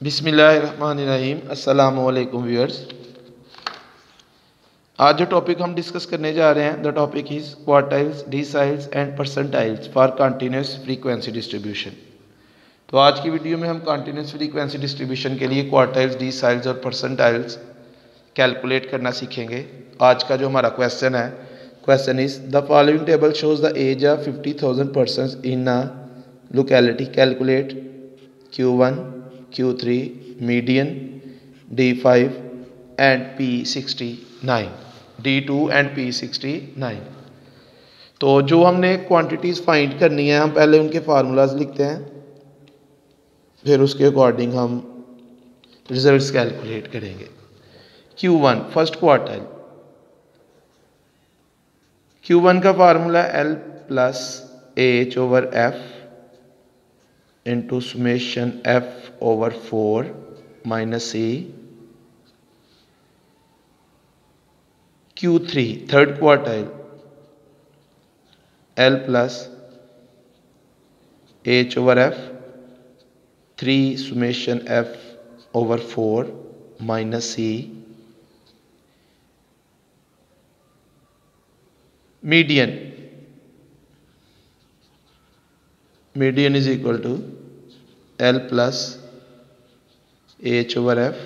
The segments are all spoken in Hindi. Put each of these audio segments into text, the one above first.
बिस्मिल्लाहिर्रहमानिर्रहीम। अस्सलामु अलैकुम व्यूअर्स। आज जो टॉपिक हम डिस्कस करने जा रहे हैं, the topic is quartiles, deciles and percentiles for continuous frequency distribution. तो आज की वीडियो में हम कंटिन्यूस फ्रीक्वेंसी डिस्ट्रीब्यूशन के लिए क्वार्टाइल्स, डिसाइल्स और परसेंटाइल्स कैलकुलेट करना सीखेंगे। आज का जो हमारा क्वेश्चन है, question is the following table shows the age of 50,000 persons in a locality. Calculate Q1, Q3, median, D5 and P69, D2 and P69। तो जो हमने क्वांटिटीज़ फाइंड करनी है, हम पहले उनके फार्मूलाज लिखते हैं, फिर उसके अकॉर्डिंग हम रिजल्ट्स कैलकुलेट करेंगे। Q1 फर्स्ट क्वार्टाइल, Q1 का formula L plus H over F into summation F over 4 minus C। Q3 third quartile, L plus H over F 3 summation F over 4 minus C। Median is equal to L plus H over F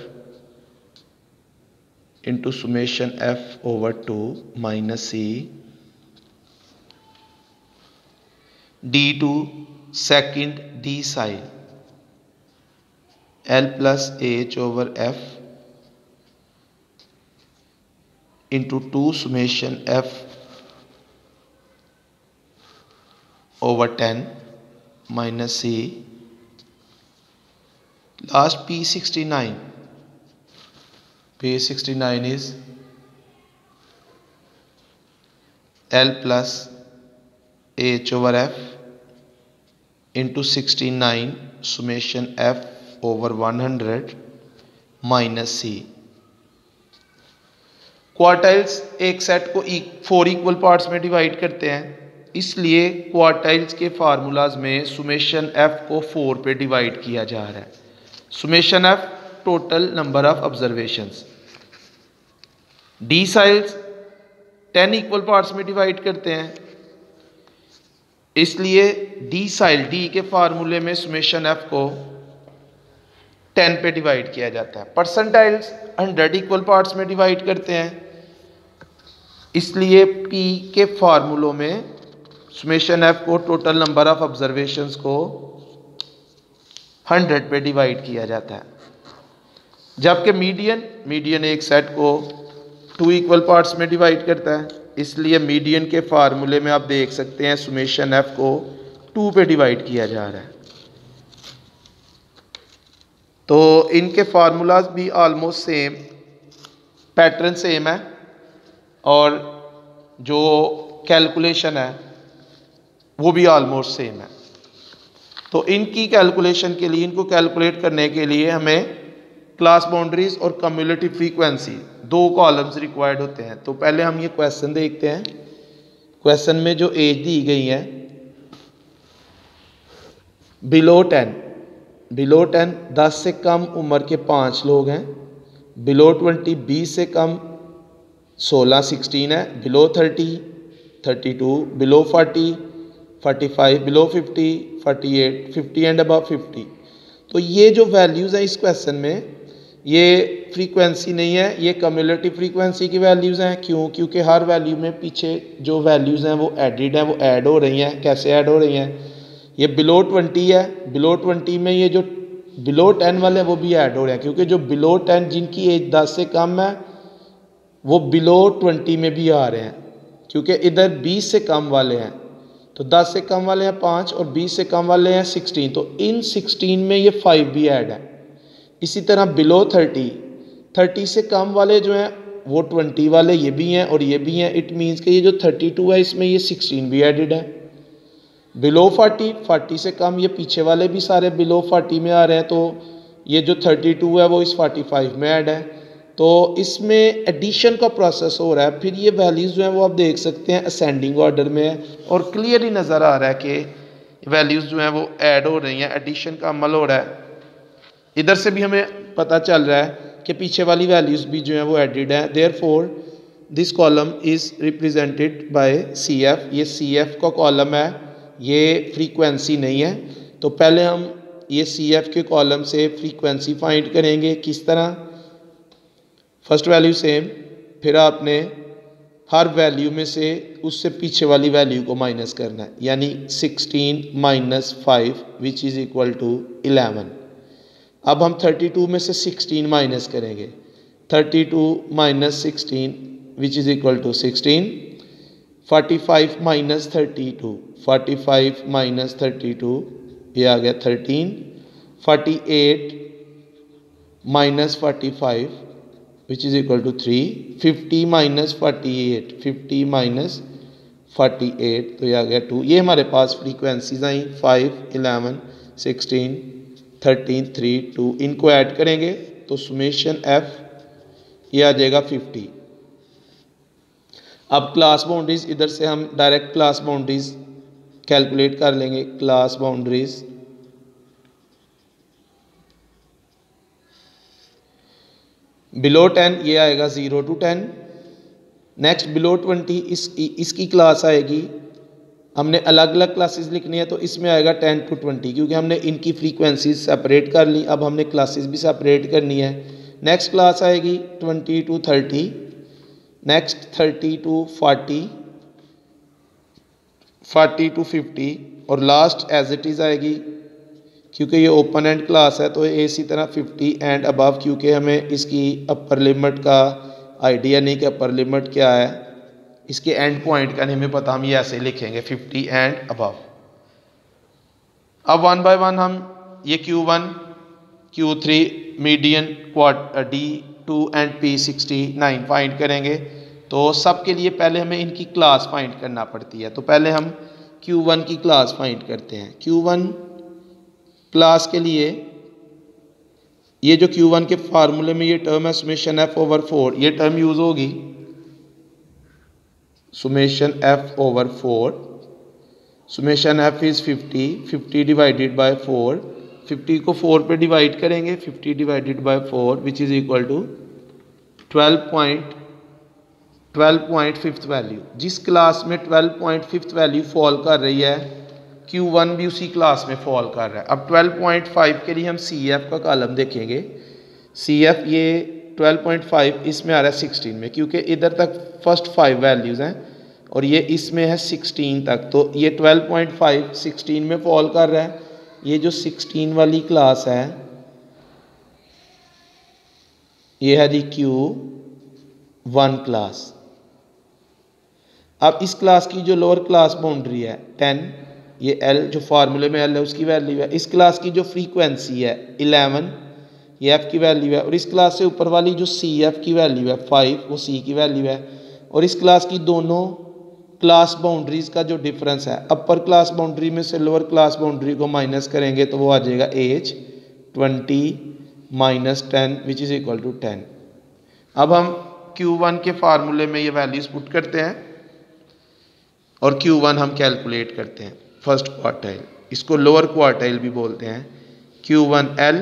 into summation F over 2 minus C। D2 second decile, L plus H over F into 2 summation F over 10 minus C। Last P69 is L plus H over F into 69 summation F over 100 minus C। Quartiles एक सेट को 4 इक्वल पार्ट्स में डिवाइड करते हैं, इसलिए क्वार्टाइल्स के फार्मूलाज में सुमेशन F को 4 पे डिवाइड किया जा रहा है। Summation F total number of observations. Deciles 10 equal parts में डिवाइड करते हैं, इसलिए डिसाइल D के फार्मूले में सुमेशन F को 10 पे डिवाइड किया जाता है। परसेंटाइल्स 100 इक्वल पार्ट्स में डिवाइड करते हैं, इसलिए P के फार्मूलों में सुमेशन F को टोटल नंबर ऑफ ऑब्जर्वेशंस को 100 पे डिवाइड किया जाता है। जबकि मीडियन एक सेट को 2 इक्वल पार्ट्स में डिवाइड करता है, इसलिए मीडियन के फार्मूले में आप देख सकते हैं सुमेशन F को 2 पे डिवाइड किया जा रहा है। तो इनके फार्मूलाज भी ऑलमोस्ट सेम, पैटर्न सेम है और जो कैलकुलेशन है वो भी ऑलमोस्ट सेम है। तो इनकी कैलकुलेशन के लिए, इनको कैलकुलेट करने के लिए हमें क्लास बाउंड्रीज और कम्युलेटिव फ्रीक्वेंसी 2 कॉलम्स रिक्वायर्ड होते हैं। तो पहले हम ये क्वेश्चन देखते हैं। क्वेश्चन में जो एज दी गई है, बिलो 10 10 से कम उम्र के 5 लोग हैं। बिलो 20 20 से कम 16 16 है। Below 30 32, below 40 45, below 50 48, 50 and above 50। तो ये जो वैल्यूज़ हैं इस क्वेश्चन में, ये फ्रीक्वेंसी नहीं है, ये कम्युलेटिव फ्रीक्वेंसी की वैल्यूज़ हैं। क्यों? क्योंकि हर वैल्यू में पीछे जो वैल्यूज़ हैं वो एडिड हैं, वो ऐड हो रही हैं। कैसे ऐड हो रही हैं? ये बिलो 20 है, बिलो 20 में ये जो बिलो 10 वाले हैं वो भी ऐड हो रहे हैं, क्योंकि जो बिलो 10 जिनकी एज 10 से कम है वो बिलो 20 में भी आ रहे हैं, क्योंकि इधर 20 से कम वाले हैं। तो 10 से कम वाले हैं 5 और 20 से कम वाले हैं 16, तो इन 16 में ये 5 भी ऐड है। इसी तरह बिलो 30 से कम वाले जो हैं वो 20 वाले ये भी हैं और ये भी हैं। इट मीन्स कि ये जो 32 है इसमें ये 16 भी एडिड है। बिलो 40 से कम, ये पीछे वाले भी सारे बिलो 40 में आ रहे हैं, तो ये जो 32 है वो इस 45 में ऐड है। तो इसमें एडिशन का प्रोसेस हो रहा है। फिर ये वैल्यूज़ जो हैं वो आप देख सकते हैं असेंडिंग ऑर्डर में है और क्लियरली नज़र आ रहा है कि वैल्यूज़ जो हैं वो ऐड हो रही हैं, एडिशन का अमल हो रहा है। इधर से भी हमें पता चल रहा है कि पीछे वाली वैल्यूज़ भी जो है वो एडिड है। Therefore this column is represented by C F. ये सी एफ का कॉलम है, ये फ्रीक्वेंसी नहीं है। तो पहले हम ये सी एफ के कॉलम से फ्रीक्वेंसी फाइंड करेंगे। किस तरह? फर्स्ट वैल्यू सेम, फिर आपने हर वैल्यू में से उससे पीछे वाली वैल्यू को माइनस करना है, यानी 16 minus 5 which is equal to 11। अब हम 32 में से 16 माइनस करेंगे। 32 minus 16 which is equal to 16। 45 minus 32, 45 minus 32 ये आ गया 13। 48 minus 45 which is equal to 3। 50 minus 48, 50 minus 48 तो ये आ गया 2। ये हमारे पास फ्रीक्वेंसीज आई 5, 11, 16, 13, 3, 2। इनको ऐड करेंगे तो सुमेशन एफ ये आ जाएगा 50। अब क्लास बाउंड्रीज, इधर से हम डायरेक्ट क्लास बाउंड्रीज कैलकुलेट कर लेंगे। क्लास बाउंड्रीज बिलो 10 ये आएगा 0 to 10। नेक्स्ट बिलो 20 इसकी क्लास आएगी। हमने अलग अलग क्लासेस लिखनी है तो इसमें आएगा 10 to 20, क्योंकि हमने इनकी फ्रीक्वेंसीज सेपरेट कर ली। अब हमने क्लासेस भी सेपरेट करनी है। नेक्स्ट क्लास आएगी 20 to 30, नेक्स्ट 30 to 40, 40 to 50 और लास्ट एज इट इज़ आएगी। क्योंकि ये ओपन एंड क्लास है तो ये इसी तरह 50 एंड अबव, क्योंकि हमें इसकी अपर लिमिट का आइडिया नहीं कि अपर लिमिट क्या है, इसके एंड पॉइंट का नहीं हमें पता, हम ये ऐसे लिखेंगे 50 एंड अबव। अब वन बाय वन हम ये Q1, Q3, median, quarter, D2 and P69 find करेंगे। तो सबके लिए पहले हमें इनकी क्लास फाइंड करना पड़ती है। तो पहले हम Q1 की क्लास फाइंड करते हैं। Q1 क्लास के लिए ये जो Q1 के फार्मूले में ये टर्म है सुमेशन एफ ओवर 4, ये टर्म यूज होगी। Summation F over 4, summation F is 50, 50 divided by 4, 50 को 4 पे डिवाइड करेंगे, 50 divided by 4 which is equal to 12.5 value. जिस क्लास में 12.5 वैल्यू फॉल कर रही है Q1 भी उसी क्लास में फॉल कर रहा है। अब 12.5 के लिए हम CF का कॉलम देखेंगे। CF ये 12.5 इसमें आ रहा है 16 में, क्योंकि इधर तक फर्स्ट 5 वैल्यूज़ हैं और ये इसमें है 16 तक। तो ये 12.5 16 में फॉल कर रहा है। ये जो 16 वाली क्लास है ये है जी Q1 क्लास। अब इस क्लास की जो लोअर क्लास बाउंड्री है 10, ये L जो फार्मूले में L है उसकी वैल्यू है। इस क्लास की जो फ्रीक्वेंसी है 11, ये F की वैल्यू है। और इस क्लास से ऊपर वाली जो CF की वैल्यू है 5, वो C की वैल्यू है। और इस क्लास की दोनों क्लास बाउंड्रीज का जो डिफरेंस है, अपर क्लास बाउंड्री में से लोअर क्लास बाउंड्री को माइनस करेंगे तो वो आ जाएगा H 20 minus 10 which is equal to 10। अब हम Q1 के फार्मूले में ये वैल्यूज पुट करते हैं और Q1 हम कैलकुलेट करते हैं। फर्स्ट क्वार्टाइल, इसको लोअर क्वार्टाइल भी बोलते हैं। Q1L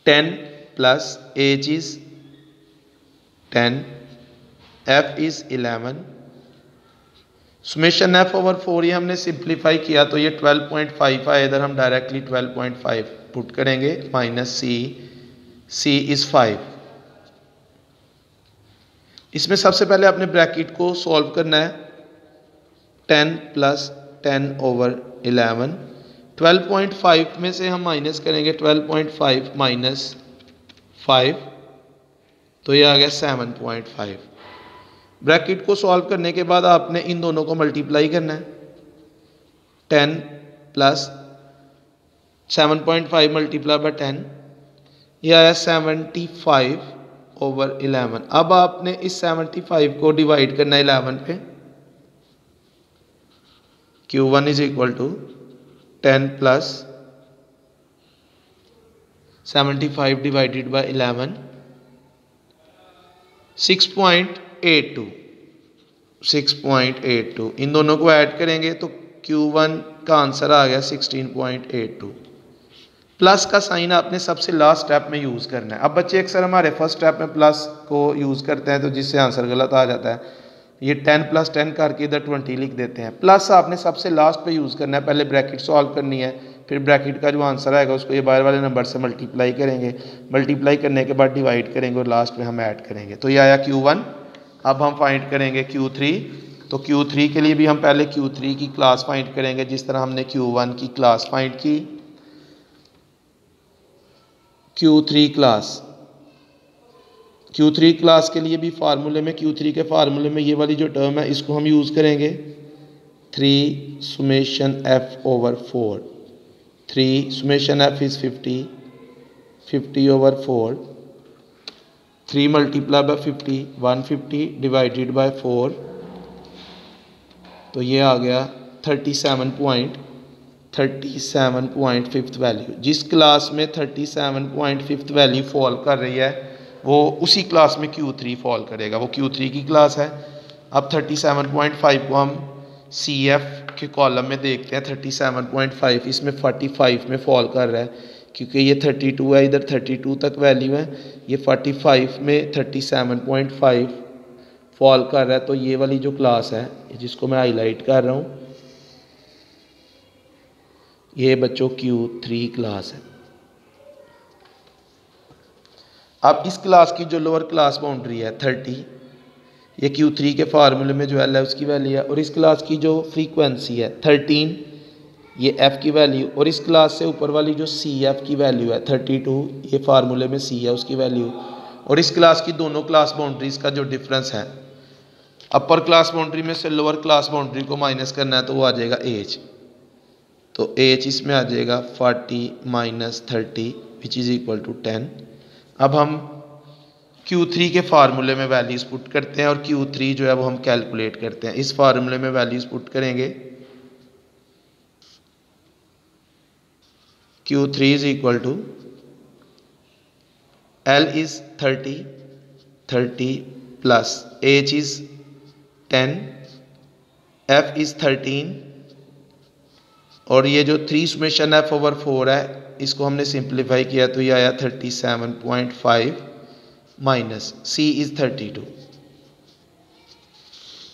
10 plus H is 10, F is 11, summation F over 4 ये हमने सिंप्लीफाई किया तो ये 12.5 आया। इधर हम डायरेक्टली 12.5 पुट करेंगे, माइनस C इज 5। इसमें सबसे पहले आपने ब्रैकेट को सॉल्व करना है। 10 प्लस 10 ओवर 11, 12.5 में से हम माइनस करेंगे 12.5 माइनस 5 तो ये आ गया 7.5। ब्रैकेट को सॉल्व करने के बाद आपने इन दोनों को मल्टीप्लाई करना है। 10 प्लस 7.5 मल्टीप्लाई बाय 10 ये आया 75 ओवर 11। अब आपने इस 75 को डिवाइड करना है 11 पे। Q1 is equal to 10 plus 75 divided by 11, 6.82। इन दोनों को ऐड करेंगे तो Q1 का आंसर आ गया 16.82। प्लस का साइन आपने सबसे लास्ट स्टेप में यूज़ करना है। अब बच्चे अक्सर हमारे फर्स्ट स्टेप में प्लस को यूज़ करते हैं तो जिससे आंसर गलत आ जाता है। ये 10 + 10 करके इधर 20 लिख देते हैं। प्लस आपने सबसे लास्ट पे यूज़ करना है, पहले ब्रैकेट सॉल्व करनी है, फिर ब्रैकेट का जो आंसर आएगा उसको ये बाहर वाले नंबर से मल्टीप्लाई करेंगे, मल्टीप्लाई करने के बाद डिवाइड करेंगे और लास्ट में हम ऐड करेंगे। तो ये आया Q1। अब हम फाइंड करेंगे Q3। तो Q3 के लिए भी हम पहले Q3 की क्लास फाइंड करेंगे जिस तरह हमने Q1 की क्लास फाइंड की। Q3 क्लास के लिए भी फार्मूले में, Q3 के फार्मूले में ये वाली जो टर्म है इसको हम यूज़ करेंगे 3 summation f/4। 3 summation f is 50, 50/4, 3 multiplied by 50, 150 divided by 4, तो ये आ गया 37.5 वैल्यू। जिस क्लास में 37.5 वैल्यू फॉल कर रही है वो उसी क्लास में Q3 फॉल करेगा, वो Q3 की क्लास है। अब 37.5 को हम CF के कॉलम में देखते हैं। 37.5 इसमें 45 में फॉल कर रहा है क्योंकि ये 32 है, इधर 32 तक वैल्यू है, ये 45 में 37.5 फॉल कर रहा है। तो ये वाली जो क्लास है जिसको मैं हाईलाइट कर रहा हूँ ये बच्चों Q3 क्लास है। अब इस क्लास की जो लोअर क्लास बाउंड्री है 30, ये Q3 के फार्मूले में जो L है उसकी वैल्यू है, और इस क्लास की जो फ्रीक्वेंसी है 13, ये F की वैल्यू, और इस क्लास से ऊपर वाली जो CF की वैल्यू है 32, ये फार्मूले में C है उसकी वैल्यू, और इस क्लास की दोनों क्लास बाउंड्रीज का जो डिफरेंस है, अपर क्लास बाउंड्री में से लोअर क्लास बाउंड्री को माइनस करना है तो वो आ जाएगा एज। तो एज इसमें आ जाएगा 40 - 30 विच इज़ इक्वल टू 10। अब हम Q3 के फार्मूले में वैल्यूज़ पुट करते हैं और Q3 जो है वो हम कैलकुलेट करते हैं। इस फार्मूले में वैल्यूज़ पुट करेंगे, Q3 is equal to L is 30 plus H is 10, F is 13, और ये जो 3 summation f/4 है इसको हमने सिंप्लीफाई किया तो ये आया 37.5 माइनस C इज 32।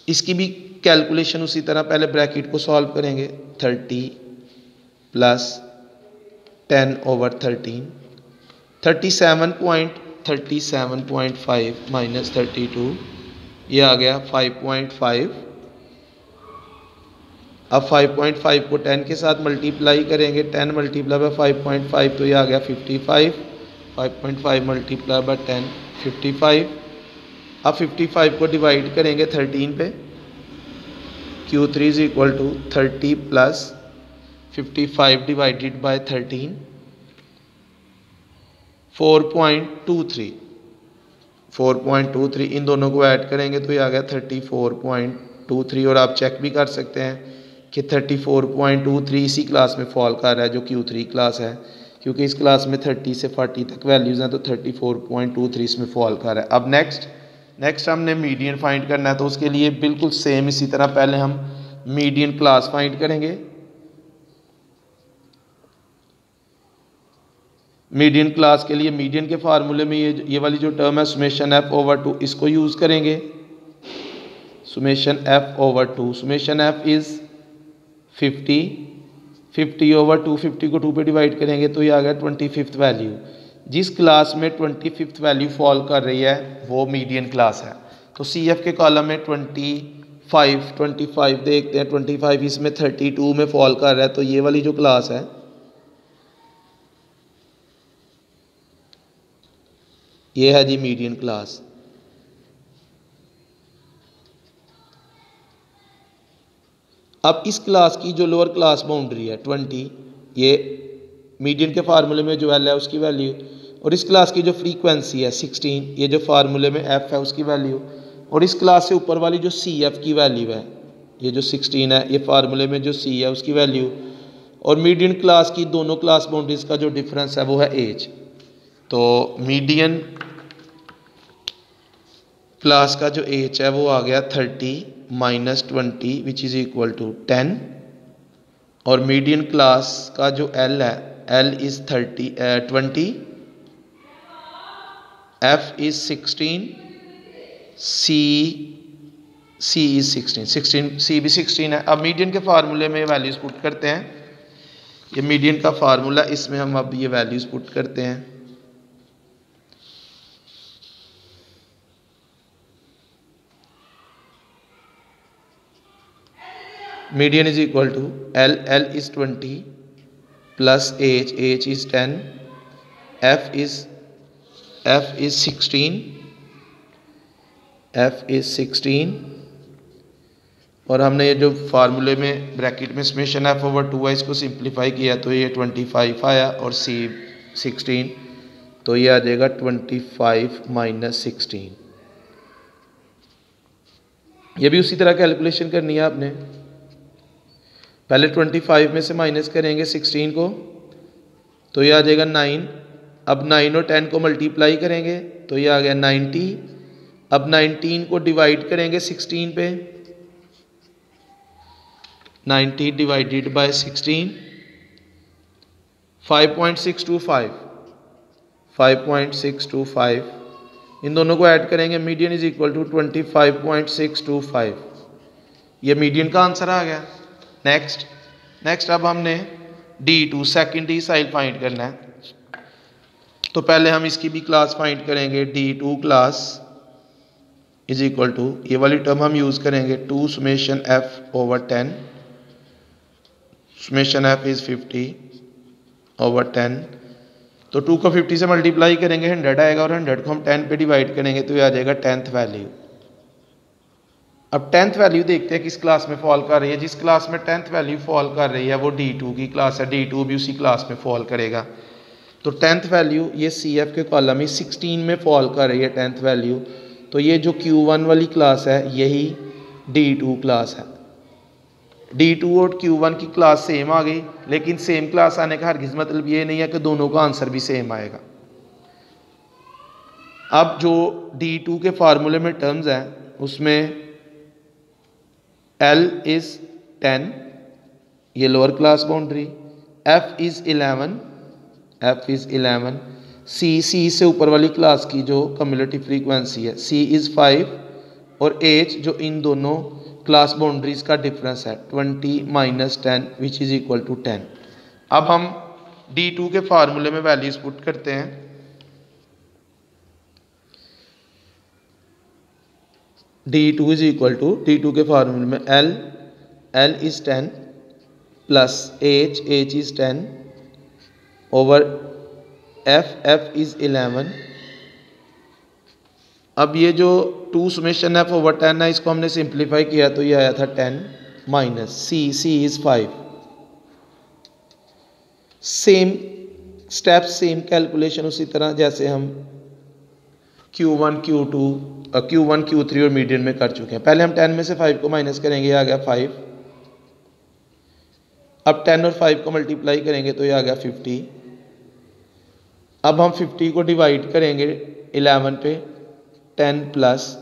इसकी भी कैलकुलेशन उसी तरह, पहले ब्रैकेट को सॉल्व करेंगे, 30 प्लस 10/13, 37.5 माइनस 32, ये आ गया 5.5। अब 5.5 को 10 के साथ मल्टीप्लाई करेंगे, 10 मल्टीप्लाई बाय 5.5 तो ये आ गया 55, 5.5 मल्टीप्लाई बाय 10 55। अब 55 को डिवाइड करेंगे 13 पे, Q3 is equal to 30 plus 55 divided by 13, 4.23 इन दोनों को ऐड करेंगे तो ये आ गया 34.23। और आप चेक भी कर सकते हैं कि 34.23 इसी क्लास में फॉल कर रहा है जो Q3 क्लास है, क्योंकि इस क्लास में 30 से 40 तक वैल्यूज़ हैं तो 34.23 इसमें फॉल कर रहा है। अब नेक्स्ट हमने मीडियन फाइंड करना है, तो उसके लिए बिल्कुल सेम इसी तरह पहले हम मीडियन क्लास फाइंड करेंगे। मीडियन क्लास के लिए मीडियन के फार्मूले में ये वाली जो टर्म है summation f/2 इसको यूज़ करेंगे। summation f/2, summation f is 50, 50/2, 50 को 2 पे डिवाइड करेंगे तो ये आ गया 25th वैल्यू। जिस क्लास में 25th वैल्यू फॉल कर रही है वो मीडियन क्लास है। तो CF के कॉलम में 25 देखते हैं, 25 इसमें 32 में फॉल कर रहा है तो ये वाली जो क्लास है ये है जी मीडियन क्लास। अब इस क्लास की जो लोअर क्लास बाउंड्री है 20, ये मीडियन के फार्मूले में जो L है उसकी वैल्यू, और इस क्लास की जो फ्रीक्वेंसी है 16, ये जो फार्मूले में F है उसकी वैल्यू, और इस क्लास से ऊपर वाली जो CF की वैल्यू है, ये जो 16 है ये फार्मूले में जो C है उसकी वैल्यू, और मीडियन क्लास की दोनों क्लास बाउंड्रीज का जो डिफरेंस है वो है एज। तो मीडियन क्लास का जो एच है वो आ गया 30 - 20 विच इज़ इक्वल टू 10, और मीडियन क्लास का जो L है L is 20, F is 16, C is 16, C भी 16 है। अब मीडियन के फार्मूले में वैल्यूज़ पुट करते हैं। ये मीडियन का फार्मूला, इसमें हम अब ये वैल्यूज़ पुट करते हैं। Median is equal to L is 20 plus H is 10, F is 16 और हमने ये जो फार्मूले में ब्रैकेट में समेशन F/2 है, इसको सिंप्लीफाई किया तो ये 25 आया और C 16, तो ये आ जाएगा 25 - 16। ये भी उसी तरह कैलकुलेशन करनी है आपने। पहले 25 में से माइनस करेंगे 16 को, तो ये आ जाएगा 9। अब 9 और 10 को मल्टीप्लाई करेंगे तो ये आ गया 90। अब 19 को डिवाइड करेंगे 16 पे, 90 डिवाइडेड बाय 16, 5.625। इन दोनों को ऐड करेंगे, मीडियन इज इक्वल टू 25.625। ये मीडियन का आंसर आ गया। नेक्स्ट अब हमने D2 सेकेंड डिसाइल फाइंड करना है। तो पहले हम इसकी भी क्लास फाइंड करेंगे। D2 class is equal to, ये वाली टर्म हम यूज करेंगे 2 summation F/10। summation F is 50/10। तो 2 को 50 से मल्टीप्लाई करेंगे 100 आएगा और 100 को हम 10 पे डिवाइड करेंगे तो ये आ जाएगा 10th वैल्यू। अब 10th वैल्यू देखते हैं किस क्लास में फॉल कर रही है। जिस क्लास में 10th वैल्यू फॉल कर रही है वो D2 की क्लास है, D2 भी उसी क्लास में फॉल करेगा। तो 10th वैल्यू ये CF के कॉलम में 16 में फॉल कर रही है 10th वैल्यू। तो ये जो Q1 वाली क्लास है यही D2 क्लास है। D2 और Q1 की क्लास सेम आ गई, लेकिन सेम क्लास आने का हरगिज़ मतलब ये नहीं है कि दोनों का आंसर भी सेम आएगा। अब जो D2 के फार्मूले में टर्म्स हैं उसमें L is 10, ये lower class boundary, F is 11, C से ऊपर वाली क्लास की जो कम्युलेटिव फ्रीक्वेंसी है C is 5 और H जो इन दोनों क्लास बाउंड्रीज का डिफरेंस है 20 - 10 विच इज इक्वल टू 10। अब हम D2 के फार्मूले में वैल्यूज पुट करते हैं। D2 is equal to, D2 के फार्मूले में L is 10 plus H is 10 over F is 11। अब ये जो 2 summation F/10 है इसको हमने सिंप्लीफाई किया तो ये आया था 10 minus C is 5। Same step same calculation उसी तरह जैसे हम Q1 Q3 और मीडियन में कर चुके हैं। पहले हम 10 में से 5 को माइनस करेंगे, ये आ गया 5। अब 10 और 5 को मल्टीप्लाई करेंगे तो ये आ गया 50। अब हम 50 को डिवाइड करेंगे 11 पे, 10 plus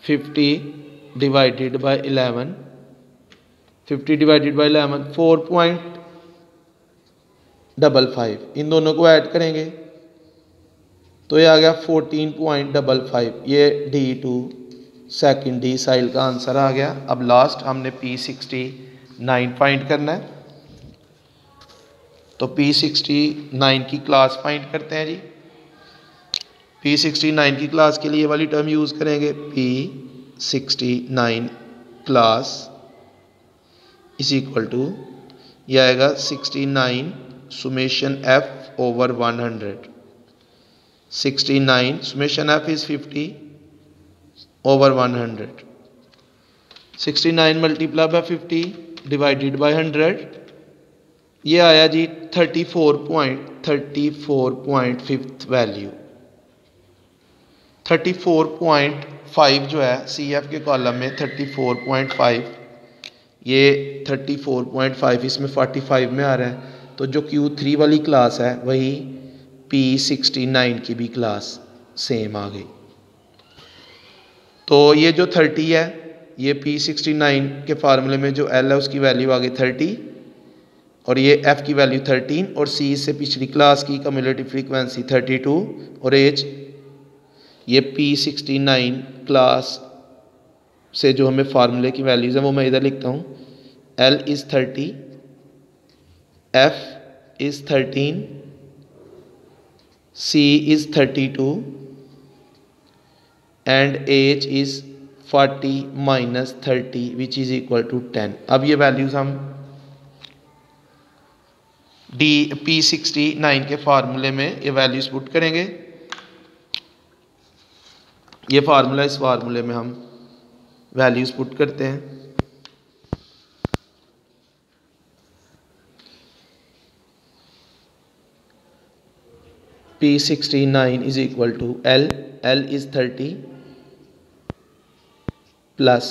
50 divided by 11, 50 divided by 11 4.55। इन दोनों को ऐड करेंगे तो ये आ गया 14.55। ये D2 सेकेंड डिसाइल का आंसर आ गया। अब लास्ट हमने P69 फाइंड करना है। तो P69 की क्लास फाइंड करते हैं जी। P69 की क्लास के लिए ये वाली टर्म यूज़ करेंगे, P69 class is equal to, यह आएगा 69 summation F/100। 69 summation F is 50/100। 69 multiply by 50 divided bye 100, ये आया जी 34.5 वैल्यू। 34.5 जो है CF के कॉलम में 34.5, ये 34.5 इसमें 45 में आ रहा है। तो जो Q3 वाली क्लास है वही P69 की भी क्लास सेम आ गई। तो ये जो 30 है ये P69 के फार्मूले में जो L है उसकी वैल्यू आ गई 30 और ये एफ़ की वैल्यू 13 और सी से पिछली क्लास की कम्युलेटिव फ्रीक्वेंसी 32 और एज ये P69 क्लास से जो हमें फार्मूले की वैल्यूज़ हैं वो मैं इधर लिखता हूँ। L is 30, F is 13, C is 32 and H is 40 minus 30 which is equal to 10। अब ये वैल्यूज़ हम P69 के फार्मूले में ये वैल्यूज़ पुट करेंगे। ये फार्मूला, इस फार्मूले में हम वैल्यूज़ पुट करते हैं। P69 is equal to L is 30 plus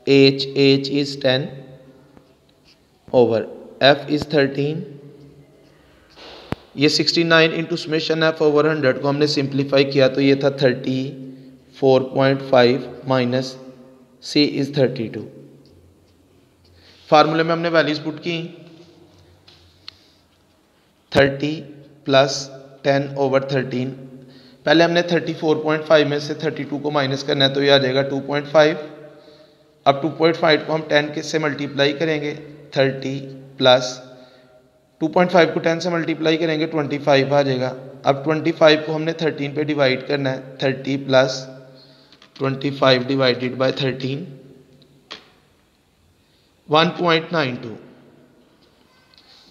H is 10 over F is 13। ये 69 इंटू समेशन एफ ओवर 100 को हमने सिंप्लीफाई किया तो ये था 34.5 माइनस सी इज़ 32। फार्मूले में हमने वैल्यूज़ पुट की 30 प्लस 10 ओवर 13। पहले हमने 34.5 में से 32 को माइनस करना है तो ये आ जाएगा 2.5। अब 2.5 को हम 10 से मल्टीप्लाई करेंगे 30 प्लस 2.5 को 10 से मल्टीप्लाई करेंगे 25 आ जाएगा। अब 25 को हमने 13 पे डिवाइड करना है 30 प्लस 25 डिवाइडेड बाय 13 1.92।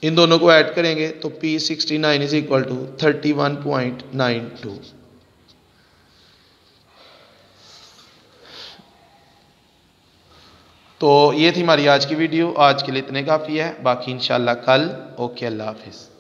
इन दोनों को ऐड करेंगे तो P69 इज इक्वल टू 31.92। तो ये थी हमारी आज की वीडियो। आज के लिए इतने काफ़ी है, बाकी इंशाल्लाह कल। ओके, अल्लाह हाफिज़।